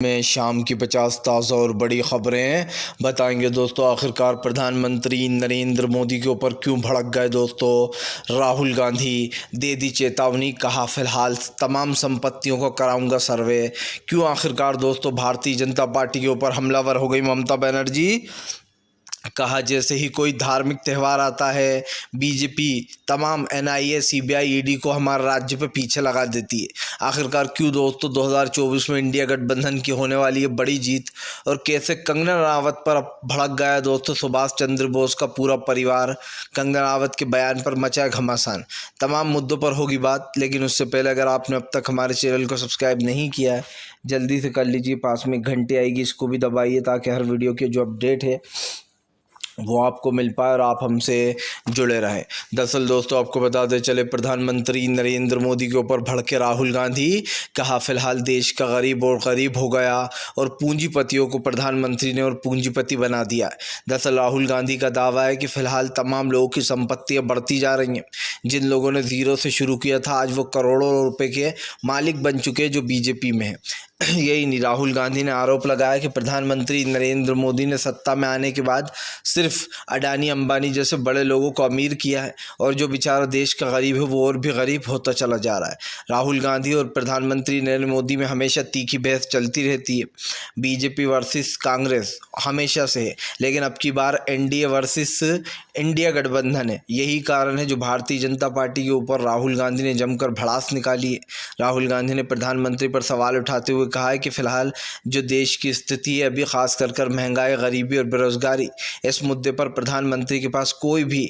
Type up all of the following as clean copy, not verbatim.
में शाम की 50 ताज़ा और बड़ी खबरें बताएंगे दोस्तों। आखिरकार प्रधानमंत्री नरेंद्र मोदी के ऊपर क्यों भड़क गए दोस्तों। राहुल गांधी दे दी चेतावनी, कहा फिलहाल तमाम संपत्तियों को कराऊंगा सर्वे। क्यों आखिरकार दोस्तों भारतीय जनता पार्टी के ऊपर हमलावर हो गई ममता बनर्जी। कहा जैसे ही कोई धार्मिक त्यौहार आता है बीजेपी तमाम एनआईए सीबीआई ईडी को हमारे राज्य पे पीछे लगा देती है। आखिरकार क्यों दोस्तों 2024 में इंडिया गठबंधन की होने वाली है बड़ी जीत, और कैसे कंगना रनावत पर भड़क गया दोस्तों सुभाष चंद्र बोस का पूरा परिवार। कंगना रनावत के बयान पर मचा है घमासान। तमाम मुद्दों पर होगी बात, लेकिन उससे पहले अगर आपने अब तक हमारे चैनल को सब्सक्राइब नहीं किया है जल्दी से कर लीजिए। पास में घंटी आएगी, इसको भी दबाइए ताकि हर वीडियो के जो अपडेट है वो आपको मिल पाए और आप हमसे जुड़े रहें। दरअसल दोस्तों आपको बताते चले, प्रधानमंत्री नरेंद्र मोदी के ऊपर भड़के राहुल गांधी। कहा फिलहाल देश का गरीब और गरीब हो गया और पूंजीपतियों को प्रधानमंत्री ने और पूंजीपति बना दिया है। दरअसल राहुल गांधी का दावा है कि फ़िलहाल तमाम लोगों की संपत्तियां बढ़ती जा रही हैं। जिन लोगों ने ज़ीरो से शुरू किया था आज वो करोड़ों रुपये के मालिक बन चुके हैं जो बीजेपी में है। यही नहीं, राहुल गांधी ने आरोप लगाया कि प्रधानमंत्री नरेंद्र मोदी ने सत्ता में आने के बाद सिर्फ अडानी अंबानी जैसे बड़े लोगों को अमीर किया है और जो बेचारा देश का गरीब है वो और भी गरीब होता चला जा रहा है। राहुल गांधी और प्रधानमंत्री नरेंद्र मोदी में हमेशा तीखी बहस चलती रहती है। बीजेपी वर्सेस कांग्रेस हमेशा से है, लेकिन अब की बार एनडीए वर्सेस इंडिया गठबंधन है। यही कारण है जो भारतीय जनता पार्टी के ऊपर राहुल गांधी ने जमकर भड़ास निकाली है। राहुल गांधी ने प्रधानमंत्री पर सवाल उठाते हुए कहा है कि फ़िलहाल जो देश की स्थिति है अभी ख़ास कर महंगाई, गरीबी और बेरोज़गारी, इस मुद्दे पर प्रधानमंत्री के पास कोई भी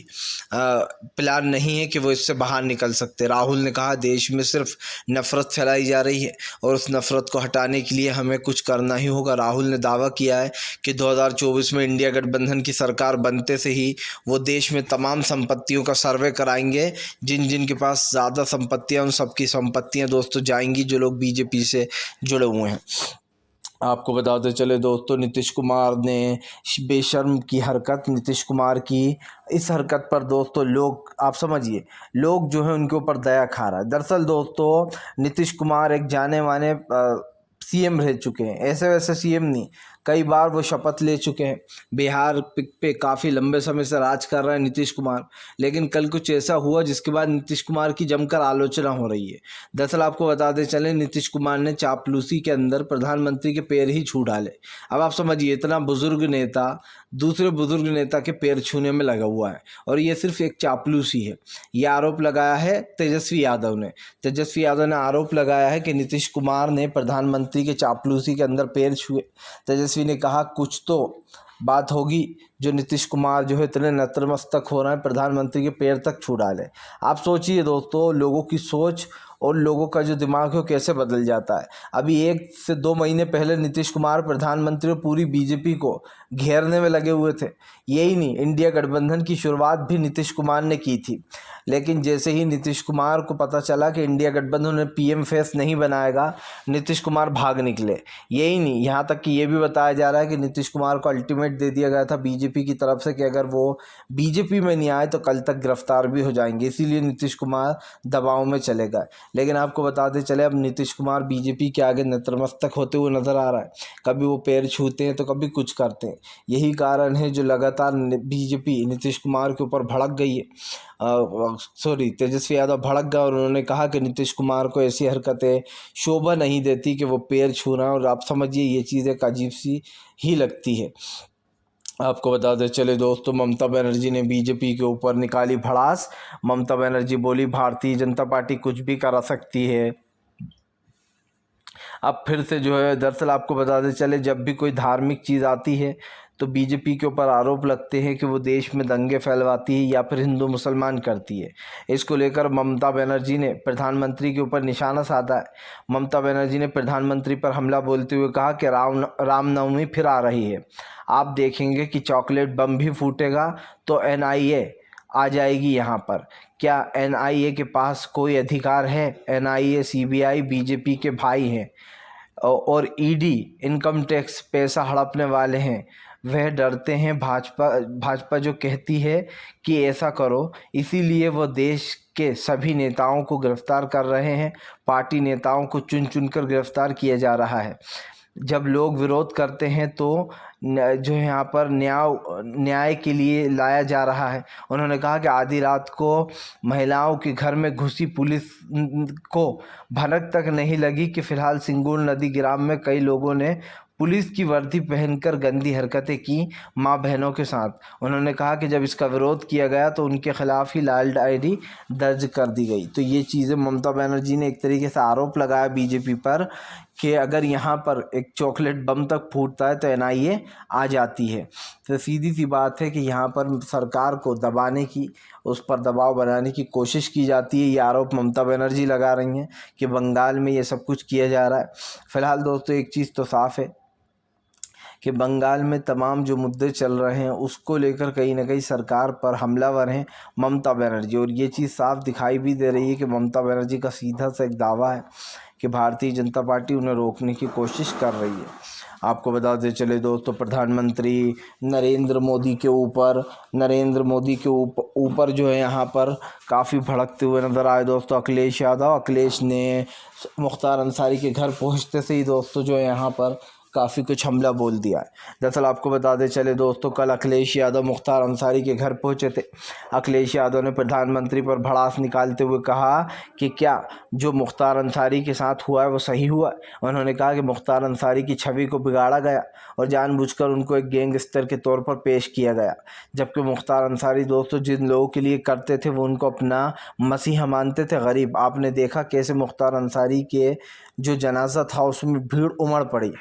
प्लान नहीं है कि वो इससे बाहर निकल सकते। राहुल ने कहा देश में सिर्फ नफ़रत फैलाई जा रही है और उस नफ़रत को हटाने के लिए हमें कुछ करना ही होगा। राहुल ने दावा किया है कि 2024 में इंडिया गठबंधन की सरकार बनते से ही वो देश में तमाम संपत्तियों का सर्वे कराएंगे। जिन जिन के पास ज़्यादा संपत्तियाँ उन सबकी संपत्तियाँ दोस्तों जाएंगी जो लोग बीजेपी से जुड़े हुए हैं। आपको बताते चले दोस्तों, नीतीश कुमार ने बेशर्म की हरकत, नीतीश कुमार की इस हरकत पर दोस्तों लोग, आप समझिए, लोग जो है उनके ऊपर दया खा रहा है। दरअसल दोस्तों नीतीश कुमार एक जाने माने सीएम रह चुके हैं, ऐसे वैसे सीएम नहीं, कई बार वो शपथ ले चुके हैं। बिहार पे काफ़ी लंबे समय से राज कर रहे हैं नीतीश कुमार, लेकिन कल कुछ ऐसा हुआ जिसके बाद नीतीश कुमार की जमकर आलोचना हो रही है। दरअसल आपको बताते चलें, नीतीश कुमार ने चापलूसी के अंदर प्रधानमंत्री के पैर ही छू डाले। अब आप समझिए, इतना बुजुर्ग नेता दूसरे बुजुर्ग नेता के पैर छूने में लगा हुआ है और ये सिर्फ एक चापलूसी है। ये आरोप लगाया है तेजस्वी यादव ने। तेजस्वी यादव ने आरोप लगाया है कि नीतीश कुमार ने प्रधानमंत्री के चापलूसी के अंदर पैर छुए। तेजस्वी ने कहा कुछ तो बात होगी जो नीतीश कुमार जो है इतने नतमस्तक हो रहे हैं, प्रधानमंत्री के पैर तक छू डाले। आप सोचिए दोस्तों, लोगों की सोच और लोगों का जो दिमाग है वो कैसे बदल जाता है। अभी 1 से 2 महीने पहले नीतीश कुमार प्रधानमंत्री और पूरी बीजेपी को घेरने में लगे हुए थे। यही नहीं, इंडिया गठबंधन की शुरुआत भी नीतीश कुमार ने की थी, लेकिन जैसे ही नीतीश कुमार को पता चला कि इंडिया गठबंधन उन्हें पीएम फेस नहीं बनाएगा, नीतीश कुमार भाग निकले। यही नहीं, यहाँ तक कि ये भी बताया जा रहा है कि नीतीश कुमार को अल्टीमेट दे दिया गया था बीजेपी की तरफ से कि अगर वो बीजेपी में नहीं आए तो कल तक गिरफ्तार भी हो जाएंगे। इसीलिए नीतीश कुमार दबाव में चले गए। लेकिन आपको बताते चले, अब नीतीश कुमार बीजेपी के आगे नतमस्तक होते हुए नजर आ रहा है। कभी वो पैर छूते हैं तो कभी कुछ करते हैं। यही कारण है जो लगातार बीजेपी नीतीश कुमार के ऊपर भड़क गई है। तेजस्वी यादव भड़क गए और उन्होंने कहा कि नीतीश कुमार को ऐसी हरकतें शोभा नहीं देती कि वो पैर छू रहा है, और आप समझिए ये चीज़ एक अजीब सी ही लगती है। आपको बताते चले दोस्तों, ममता बनर्जी ने बीजेपी के ऊपर निकाली भड़ास। ममता बनर्जी बोली भारतीय जनता पार्टी कुछ भी करा सकती है। अब फिर से जो है, दरअसल आपको बताते चले, जब भी कोई धार्मिक चीज़ आती है तो बीजेपी के ऊपर आरोप लगते हैं कि वो देश में दंगे फैलवाती है या फिर हिंदू मुसलमान करती है। इसको लेकर ममता बनर्जी ने प्रधानमंत्री के ऊपर निशाना साधा है। ममता बनर्जी ने प्रधानमंत्री पर हमला बोलते हुए कहा कि रामनवमी फिर आ रही है, आप देखेंगे कि चॉकलेट बम भी फूटेगा तो एनआईए आ जाएगी यहाँ पर। क्या एनआईए के पास कोई अधिकार है? एनआईए सीबीआई बीजेपी के भाई हैं और ईडी इनकम टैक्स पैसा हड़पने वाले हैं। वह डरते हैं भाजपा जो कहती है कि ऐसा करो, इसीलिए वो देश के सभी नेताओं को गिरफ्तार कर रहे हैं। पार्टी नेताओं को चुन चुन कर गिरफ्तार किया जा रहा है। जब लोग विरोध करते हैं तो जो है यहाँ पर न्याय के लिए लाया जा रहा है। उन्होंने कहा कि आधी रात को महिलाओं के घर में घुसी पुलिस को भनक तक नहीं लगी कि फिलहाल सिंगूर नदी ग्राम में कई लोगों ने पुलिस की वर्दी पहनकर गंदी हरकतें की मां बहनों के साथ। उन्होंने कहा कि जब इसका विरोध किया गया तो उनके खिलाफ ही लाल डायरी दर्ज कर दी गई। तो ये चीज़ें ममता बनर्जी ने एक तरीके से आरोप लगाया बीजेपी पर कि अगर यहाँ पर एक चॉकलेट बम तक फूटता है तो एनआईए आ जाती है। तो सीधी सी बात है कि यहाँ पर सरकार को दबाने की, उस पर दबाव बनाने की कोशिश की जाती है। ये आरोप ममता बनर्जी लगा रही हैं कि बंगाल में ये सब कुछ किया जा रहा है। फ़िलहाल दोस्तों एक चीज़ तो साफ़ है कि बंगाल में तमाम जो मुद्दे चल रहे हैं उसको लेकर कहीं ना कहीं सरकार पर हमलावर हैं ममता बनर्जी। और ये चीज़ साफ दिखाई भी दे रही है कि ममता बनर्जी का सीधा सा एक दावा है कि भारतीय जनता पार्टी उन्हें रोकने की कोशिश कर रही है। आपको बताते चले दोस्तों, प्रधानमंत्री नरेंद्र मोदी के ऊपर जो है यहाँ पर काफ़ी भड़कते हुए नज़र आए दोस्तों अखिलेश यादव। अखिलेश ने मुख्तार अंसारी के घर पहुँचते से ही दोस्तों जो है यहाँ पर काफ़ी कुछ हमला बोल दिया है। दरअसल आपको बताते चले दोस्तों, कल अखिलेश यादव मुख्तार अंसारी के घर पहुंचे थे। अखिलेश यादव ने प्रधानमंत्री पर भड़ास निकालते हुए कहा कि क्या जो मुख्तार अंसारी के साथ हुआ है वो सही हुआ। उन्होंने कहा कि मुख्तार अंसारी की छवि को बिगाड़ा गया और जानबूझकर उनको एक गैंगस्टर के तौर पर पेश किया गया, जबकि मुख्तार अंसारी दोस्तों जिन लोगों के लिए करते थे वो उनको अपना मसीहा मानते थे, गरीब। आपने देखा कैसे मुख्तार अंसारी के जो जनाजा था उसमें भीड़ उमड़ पड़ी।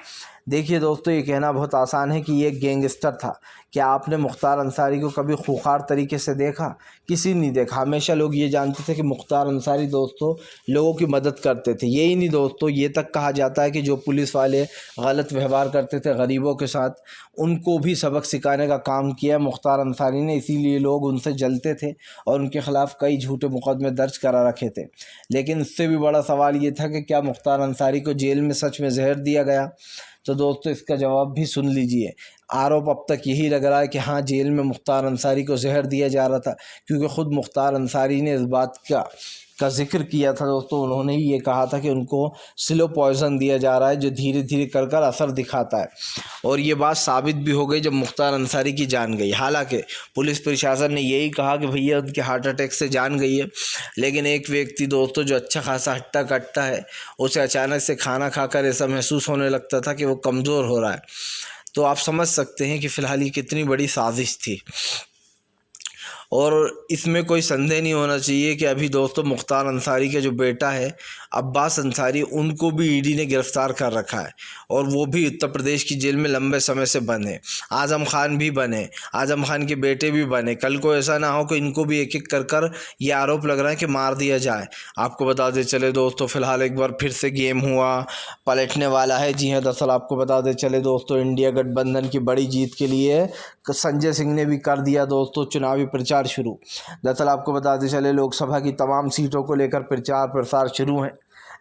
देखिए दोस्तों, ये कहना बहुत आसान है कि ये गैंगस्टर था। क्या आपने मुख्तार अंसारी को कभी खूंखार तरीके से देखा? किसी नहीं देखा। हमेशा लोग ये जानते थे कि मुख्तार अंसारी दोस्तों लोगों की मदद करते थे। यही नहीं दोस्तों, ये तक कहा जाता है कि जो पुलिस वाले गलत व्यवहार करते थे गरीबों के साथ, उनको भी सबक सिखाने का काम किया मुख्तार अंसारी ने। इसीलिए लोग उनसे जलते थे और उनके खिलाफ कई झूठे मुकदमे दर्ज करा रखे थे। लेकिन इससे भी बड़ा सवाल ये था कि क्या मुख्तार अंसारी को जेल में सच में जहर दिया गया? तो दोस्तों इसका जवाब भी सुन लीजिए। आरोप अब तक यही लग रहा है कि हाँ, जेल में मुख्तार अंसारी को जहर दिया जा रहा था, क्योंकि ख़ुद मुख्तार अंसारी ने इस बात का जिक्र किया था दोस्तों। उन्होंने ही ये कहा था कि उनको स्लो पॉइज़न दिया जा रहा है जो धीरे धीरे कर असर दिखाता है। और ये बात साबित भी हो गई जब मुख्तार अंसारी की जान गई। हालांकि पुलिस प्रशासन ने यही कहा कि भैया उनके हार्ट अटैक से जान गई है, लेकिन एक व्यक्ति दोस्तों जो अच्छा खासा हट्टा कट्टा है, उसे अचानक से खाना खाकर ऐसा महसूस होने लगता था कि वो कमज़ोर हो रहा है। तो आप समझ सकते हैं कि फ़िलहाल ये कितनी बड़ी साजिश थी। और इसमें कोई संदेह नहीं होना चाहिए कि अभी दोस्तों मुख्तार अंसारी का जो बेटा है अब्बास अंसारी, उनको भी ईडी ने गिरफ़्तार कर रखा है और वो भी उत्तर प्रदेश की जेल में लंबे समय से बने। आज़म खान भी बने, आज़म खान के बेटे भी बने। कल को ऐसा ना हो कि इनको भी एक एक कर ये आरोप लग रहा है कि मार दिया जाए। आपको बता दें चले दोस्तों, फ़िलहाल एक बार फिर से गेम हुआ पलटने वाला है। जी हाँ, दरअसल आपको बता दें चले दोस्तों, इंडिया गठबंधन की बड़ी जीत के लिए संजय सिंह ने भी कर दिया दोस्तों चुनावी प्रचार शुरू। दरअसल आपको बताते चले लोकसभा की तमाम सीटों को लेकर प्रचार प्रसार शुरू है।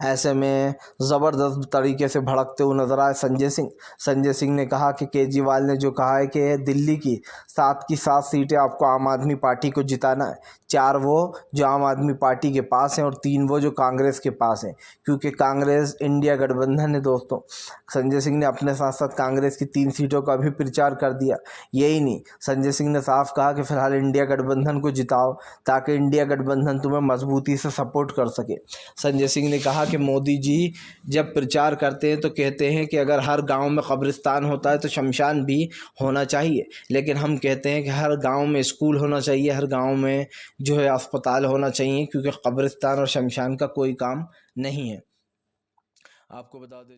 ऐसे में ज़बरदस्त तरीके से भड़कते हुए नजर आए संजय सिंह ने कहा कि केजरीवाल ने जो कहा है कि दिल्ली की 7 की 7 सीटें आपको आम आदमी पार्टी को जिताना है, 4 वो जो आम आदमी पार्टी के पास हैं और 3 वो जो कांग्रेस के पास हैं, क्योंकि कांग्रेस इंडिया गठबंधन है दोस्तों। संजय सिंह ने अपने साथ साथ कांग्रेस की 3 सीटों का भी प्रचार कर दिया। यही नहीं, संजय सिंह ने साफ कहा कि फ़िलहाल इंडिया गठबंधन को जिताओ ताकि इंडिया गठबंधन तुम्हें मजबूती से सपोर्ट कर सके। संजय सिंह ने कहा कि मोदी जी जब प्रचार करते हैं तो कहते हैं कि अगर हर गांव में कब्रिस्तान होता है तो शमशान भी होना चाहिए, लेकिन हम कहते हैं कि हर गांव में स्कूल होना चाहिए, हर गांव में जो है अस्पताल होना चाहिए, क्योंकि कब्रिस्तान और शमशान का कोई काम नहीं है। आपको बता दें